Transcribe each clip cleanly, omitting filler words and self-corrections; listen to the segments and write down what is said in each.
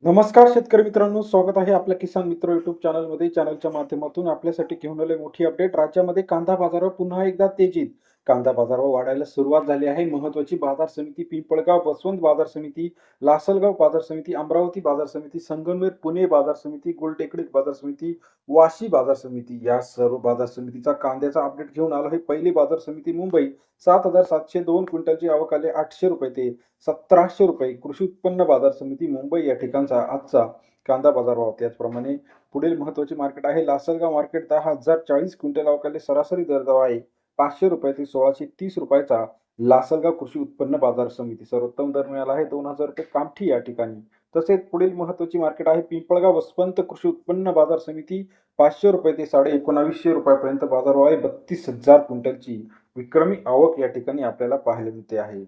नमस्कार शेतकरी मित्रांनो, स्वागत आहे आपल्या किसान मित्र युट्यूब चॅनलमध्ये. चॅनलच्या माध्यमातून आपल्यासाठी घेऊन आले मोठी अपडेट. राज्यामध्ये कांदा बाजारावर पुन्हा एकदा तेजीत. कांदा बाजारावर वाढायला सुरुवात झाली आहे. महत्त्वाची बाजार समिती पिंपळगाव, बसवंत बाजार समिती, लासलगाव बाजार समिती, अमरावती बाजार समिती, संगमनेर, पुणे बाजार समिती, गुलटेकडी बाजार समिती, वाशी बाजार समिती या सर्व बाजार समितीचा कांद्याचा अपडेट घेऊन आलो आहे. पहिली बाजार समिती मुंबई 7,702 क्विंटलची आवक आली ₹800 ते ₹1,700. कृषी उत्पन्न बाजार समिती मुंबई या ठिकाणचा आजचा कांदा बाजार भाव. त्याचप्रमाणे पुढील महत्त्वाचे मार्केट आहे लासलगाव मार्केट. 10,040 क्विंटल अवकाले सरासरी दर आहे ₹500 ते ₹1,630. लासलगाव कृषी उत्पन्न बाजार समिती सर्वोत्तम दर मिळाला आहे ₹2,000 कामठी या ठिकाणी. तसेच पुढील महत्त्वाची मार्केट आहे पिंपळगाव वसंत कृषी उत्पन्न बाजार समिती. ₹500 ते ₹19,500 पर्यंत बाजारभाव आहे. 32,000 क्विंटलची विक्रमी आवक या ठिकाणी आपल्याला पाहायला मिळते आहे.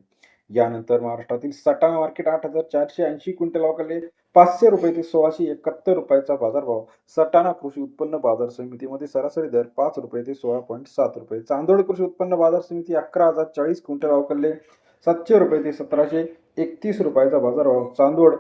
यानंतर महाराष्ट्रातील सटाणा मार्केट 8,480 क्विंटल अवकाले ₹500 ते ₹1,671 बाजारभाव. सटाणा कृषी उत्पन्न बाजार समितीमध्ये सरासरी दर ₹5 ते ₹16.7. चांदोड कृषी उत्पन्न बाजार समिती 11,040 क्विंटल अवकाले ₹700 ते ₹1,731 बाजारभाव. चांदोड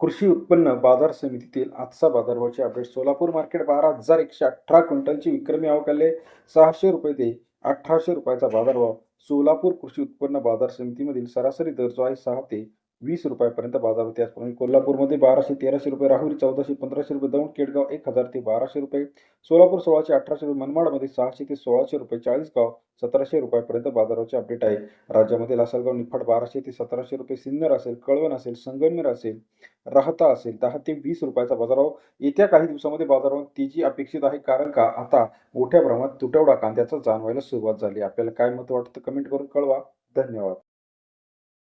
कृषी उत्पन्न बाजार समितीतील आजचा बाजारभावाचे अपडेट. सोलापूर मार्केट 12,118 क्विंटलची विक्रमी आवक आले ₹600 ते ₹1,800 बाजारभाव. सोलापूर कृषी उत्पन्न बाजार समितीमधील सरासरी दर जो आहे 6 ते ₹20 पर्यंत बाजार. त्याचप्रमाणे कोल्हापूरमध्ये ₹1,200-1,300, राहुरी ₹1,400-1,500, दौंड केडगाव 1,000 ते ₹1,200, सोलापूर ₹1,600-1,800, मनमाडमध्ये ₹600 ते ₹1,600, चाळीसगाव ₹1,700 पर्यंत बाजाराचे अपडेट आहे. राज्यामध्ये लासलगाव निफाड ₹1,200 ते ₹1,700, सिन्नर असेल, कळवण असेल, संगमनेर असेल, राहता असेल 10 ते ₹20 बाजारभाव. येत्या काही दिवसामध्ये बाजारात तेजी अपेक्षित आहे, कारण का आता मोठ्या प्रमाणात तुटवडा कांद्याचा जाणवायला सुरुवात झाली. आपल्याला काय मत वाटतं कमेंट करून कळवा. धन्यवाद.